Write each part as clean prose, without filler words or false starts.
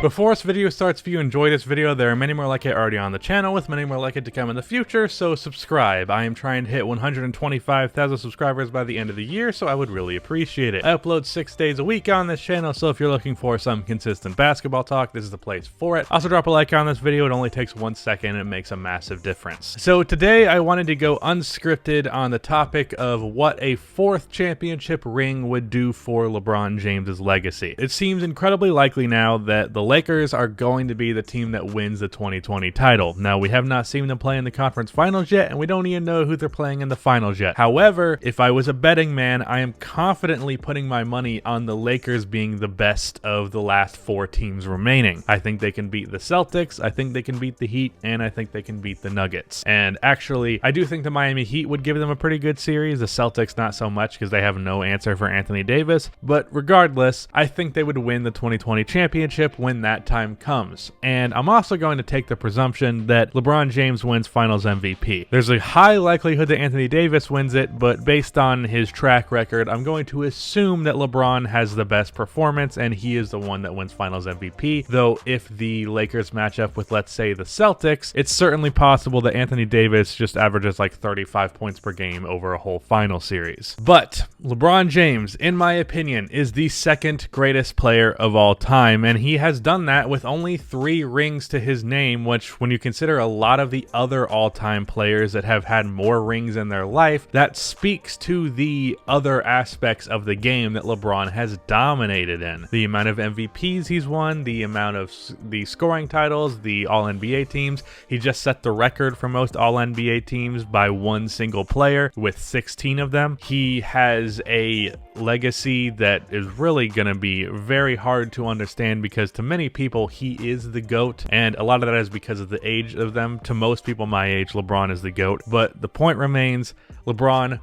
Before this video starts, if you enjoyed this video, there are many more like it already on the channel, with many more like it to come in the future, so subscribe. I am trying to hit 125,000 subscribers by the end of the year, so I would really appreciate it. I upload 6 days a week on this channel, so if you're looking for some consistent basketball talk, this is the place for it. Also drop a like on this video, it only takes 1 second and it makes a massive difference. So today I wanted to go unscripted on the topic of what a 4th championship ring would do for LeBron James's legacy. It seems incredibly likely now that the Lakers are going to be the team that wins the 2020 title. Now, we have not seen them play in the conference finals yet, and we don't even know who they're playing in the finals yet. However, if I was a betting man, I am confidently putting my money on the Lakers being the best of the last 4 teams remaining. I think they can beat the Celtics, I think they can beat the Heat, and I think they can beat the Nuggets. And actually, I do think the Miami Heat would give them a pretty good series. The Celtics not so much because they have no answer for Anthony Davis. But regardless, I think they would win the 2020 championship when that time comes. And I'm also going to take the presumption that LeBron James wins Finals MVP. There's a high likelihood that Anthony Davis wins it, but based on his track record, I'm going to assume that LeBron has the best performance and he is the one that wins Finals MVP. Though if the Lakers match up with, let's say, the Celtics, it's certainly possible that Anthony Davis just averages like 35 points per game over a whole final series. But LeBron James, in my opinion, is the 2nd greatest player of all time, and he has done that with only 3 rings to his name, which, when you consider a lot of the other all-time players that have had more rings in their life, that speaks to the other aspects of the game that LeBron has dominated in. The amount of MVPs he's won, the amount of the scoring titles, the All-NBA teams. He just set the record for most All-NBA teams by 1 single player with 16 of them. He has a legacy that is really going to be very hard to understand because to many people he is the GOAT, and a lot of that is because of the age of them. To most people my age, LeBron is the GOAT, but the point remains, LeBron,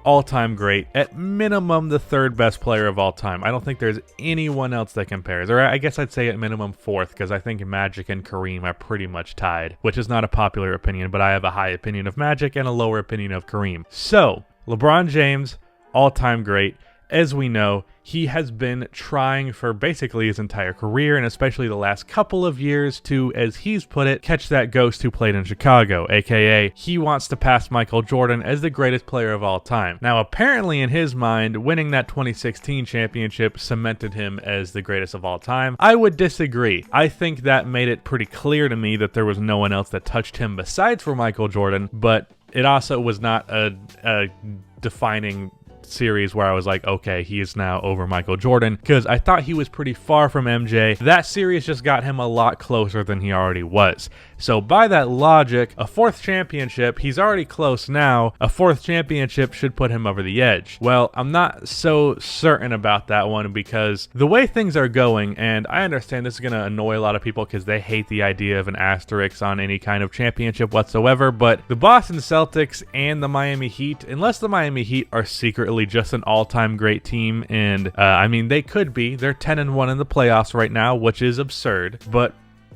all-time great, at minimum the 3rd best player of all time. I don't think there's anyone else that compares, or I guess I'd say at minimum 4th, because I think Magic and Kareem are pretty much tied, which is not a popular opinion, but I have a high opinion of Magic and a lower opinion of Kareem. So, LeBron James, all-time great. As we know, he has been trying for basically his entire career, and especially the last couple of years, to, as he's put it, catch that ghost who played in Chicago, aka he wants to pass Michael Jordan as the greatest player of all time. Now, apparently in his mind, winning that 2016 championship cemented him as the greatest of all time. I would disagree. I think that made it pretty clear to me that there was no one else that touched him besides for Michael Jordan, but it also was not a defining series where I was like, okay, he is now over Michael Jordan, because I thought he was pretty far from MJ. That series just got him a lot closer than he already was. So by that logic, a 4th championship, he's already close now, a 4th championship should put him over the edge. Well, I'm not so certain about that one because the way things are going, and I understand this is going to annoy a lot of people because they hate the idea of an asterisk on any kind of championship whatsoever, but the Boston Celtics and the Miami Heat, unless the Miami Heat are secretly just an all-time great team, and I mean, they could be, they're 10-1 in the playoffs right now, which is absurd, but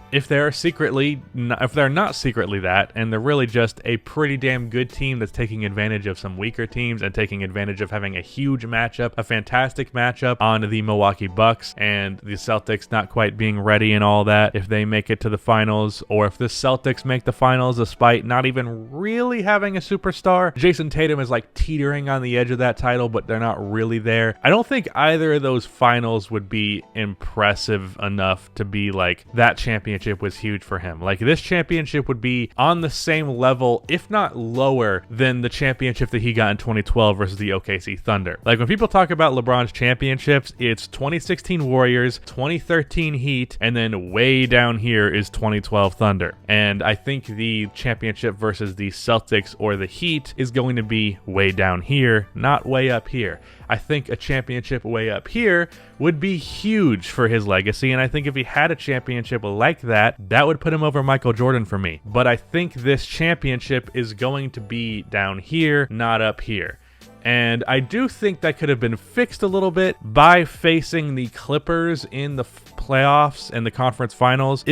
if they're not secretly that, and they're really just a pretty damn good team that's taking advantage of some weaker teams and taking advantage of having a huge matchup, a fantastic matchup on the Milwaukee Bucks, and the Celtics not quite being ready and all that, if they make it to the finals, or if the Celtics make the finals despite not even really having a superstar. Jason Tatum is like teetering on the edge of that title, but they're not really there. I don't think either of those finals would be impressive enough to be like, that championship was huge for him. Like, this championship would be on the same level, if not lower, than the championship that he got in 2012 versus the OKC Thunder. Like, when people talk about LeBron's championships, it's 2016 Warriors, 2013 Heat, and then way down here is 2012 Thunder. And I think the championship versus the Celtics or the Heat is going to be way down here, not way up here. I think a championship way up here would be huge for his legacy, and I think if he had a championship like that, that would put him over Michael Jordan for me. But I think this championship is going to be down here, not up here. And I do think that could have been fixed a little bit by facing the Clippers in the playoffs and the conference finals.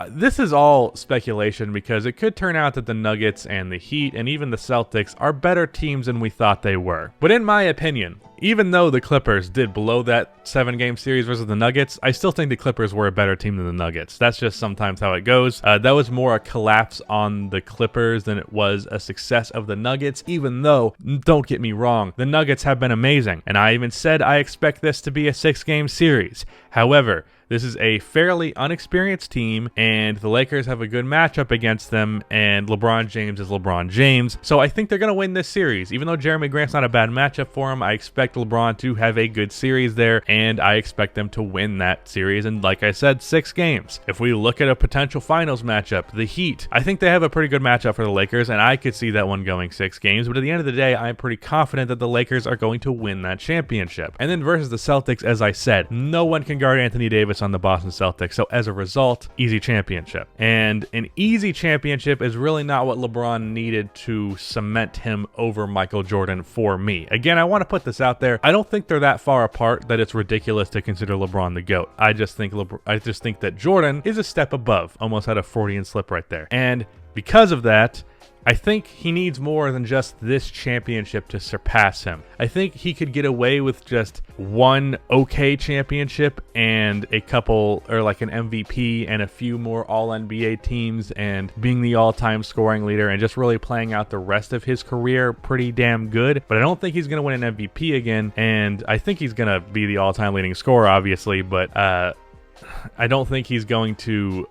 This is all speculation because it could turn out that the Nuggets and the Heat and even the Celtics are better teams than we thought they were. But in my opinion, even though the Clippers did blow that 7-game series versus the Nuggets, I still think the Clippers were a better team than the Nuggets. That's just sometimes how it goes. That was more a collapse on the Clippers than it was a success of the Nuggets, even though, don't get me wrong, the Nuggets have been amazing, and I even said I expect this to be a 6-game series. However, this is a fairly unexperienced team, and the Lakers have a good matchup against them, and LeBron James is LeBron James. So I think they're going to win this series. Even though Jeremy Grant's not a bad matchup for him, I expect LeBron to have a good series there, and I expect them to win that series. And like I said, 6 games. If we look at a potential finals matchup, the Heat, I think they have a pretty good matchup for the Lakers, and I could see that one going 6 games. But at the end of the day, I'm pretty confident that the Lakers are going to win that championship. And then versus the Celtics, as I said, no one can guard Anthony Davis on the Boston Celtics, so as a result, easy championship. And an easy championship is really not what LeBron needed to cement him over Michael Jordan for me. Again, I want to put this out there. I don't think they're that far apart that it's ridiculous to consider LeBron the GOAT. I just think that Jordan is a step above, almost had a Freudian slip right there. And because of that, I think he needs more than just this championship to surpass him. I think he could get away with just one okay championship and a couple, or like an MVP and a few more All-NBA teams, and being the all-time scoring leader and just really playing out the rest of his career pretty damn good. But I don't think he's going to win an MVP again, and I think he's going to be the all-time leading scorer, obviously, but I don't think he's going to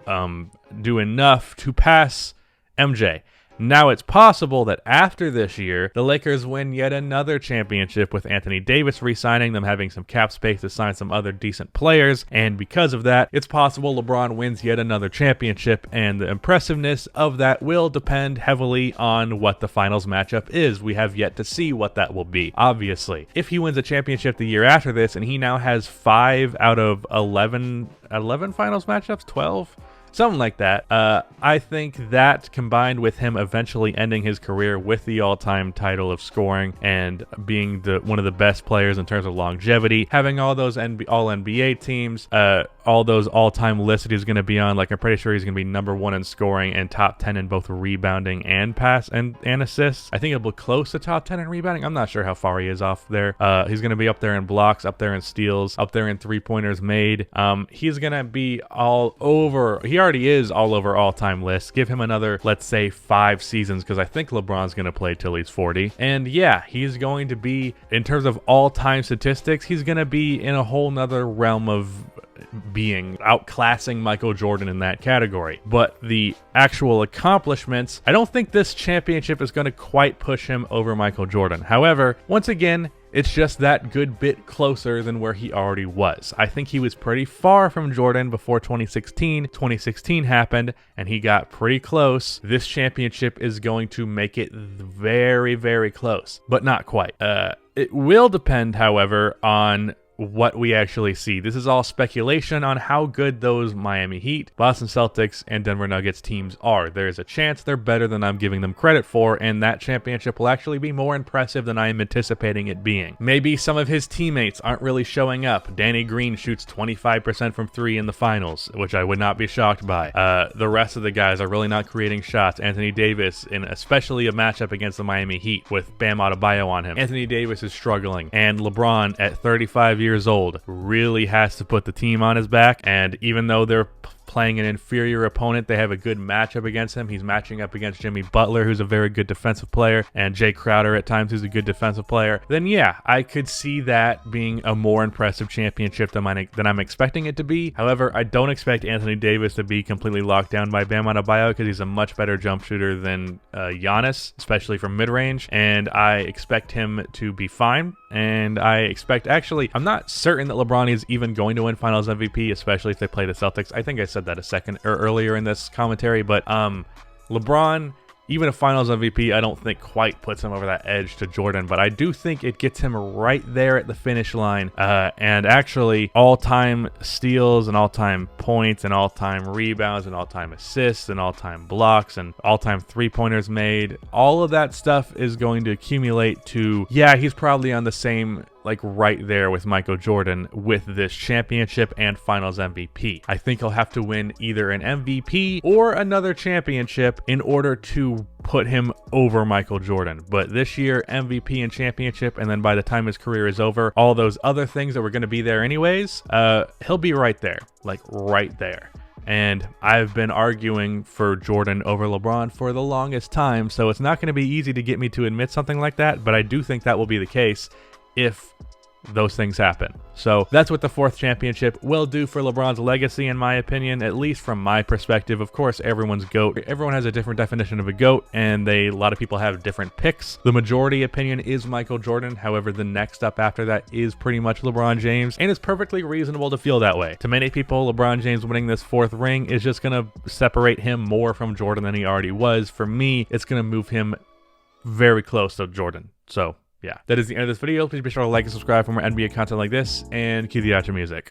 do enough to pass MJ. Now it's possible that after this year, the Lakers win yet another championship with Anthony Davis re-signing, them having some cap space to sign some other decent players, and because of that, it's possible LeBron wins yet another championship, and the impressiveness of that will depend heavily on what the finals matchup is. We have yet to see what that will be, obviously. If he wins a championship the year after this, and he now has 5 out of 11 finals matchups, 12? Something like that. I think that combined with him eventually ending his career with the all-time title of scoring and being one of the best players in terms of longevity, having all those all-NBA teams, all those all-time lists that he's going to be on, like I'm pretty sure he's going to be #1 in scoring and top 10 in both rebounding and pass and assists. I think it'll be close to top 10 in rebounding. I'm not sure how far he is off there. He's going to be up there in blocks, up there in steals, up there in three-pointers made. He's going to be all over. He already is all over all-time lists. Give him another, let's say, 5 seasons, because I think LeBron's going to play till he's 40. And yeah, he's going to be, in terms of all-time statistics, he's going to be in a whole nother realm of being outclassing Michael Jordan in that category. But the actual accomplishments, I don't think this championship is going to quite push him over Michael Jordan. However, once again, it's just that good bit closer than where he already was. I think he was pretty far from Jordan before 2016. 2016 happened, and he got pretty close. This championship is going to make it very, very close, but not quite. It will depend, however, on what we actually see. This is all speculation on how good those Miami Heat, Boston Celtics, and Denver Nuggets teams are. There's a chance they're better than I'm giving them credit for, and that championship will actually be more impressive than I am anticipating it being. Maybe some of his teammates aren't really showing up. Danny Green shoots 25% from 3 in the finals, which I would not be shocked by. The rest of the guys are really not creating shots. Anthony Davis, in especially a matchup against the Miami Heat with Bam Adebayo on him, Anthony Davis is struggling, and LeBron at 35 years old really has to put the team on his back. And even though they're playing an inferior opponent, they have a good matchup against him. He's matching up against Jimmy Butler, who's a very good defensive player, and Jay Crowder at times, who's a good defensive player. Then yeah, I could see that being a more impressive championship than I'm expecting it to be. However, I don't expect Anthony Davis to be completely locked down by Bam Adebayo, because he's a much better jump shooter than Giannis, especially from mid-range, and I expect him to be fine. And I expect, actually, I'm not certain that LeBron is even going to win Finals MVP, especially if they play the Celtics. I think I said that earlier in this commentary, but LeBron, even a Finals MVP, I don't think quite puts him over that edge to Jordan, but I do think it gets him right there at the finish line. And actually, all-time steals and all-time points and all-time rebounds and all-time assists and all-time blocks and all-time three-pointers made, all of that stuff is going to accumulate to, yeah, he's probably on the same like right there with Michael Jordan with this championship and finals MVP. I think he'll have to win either an MVP or another championship in order to put him over Michael Jordan. But this year, MVP and championship, and then by the time his career is over, all those other things that were going to be there anyways, he'll be right there, like right there. And I've been arguing for Jordan over LeBron for the longest time, so it's not going to be easy to get me to admit something like that, but I do think that will be the case if those things happen. So that's what the 4th championship will do for LeBron's legacy, in my opinion, at least from my perspective. Of course, everyone's GOAT. Everyone has a different definition of a GOAT, and a lot of people have different picks. The majority opinion is Michael Jordan. However, the next up after that is pretty much LeBron James, and it's perfectly reasonable to feel that way. To many people, LeBron James winning this 4th ring is just going to separate him more from Jordan than he already was. For me, it's going to move him very close to Jordan. So yeah, that is the end of this video. Please be sure to like and subscribe for more NBA content like this, and cue the outro music.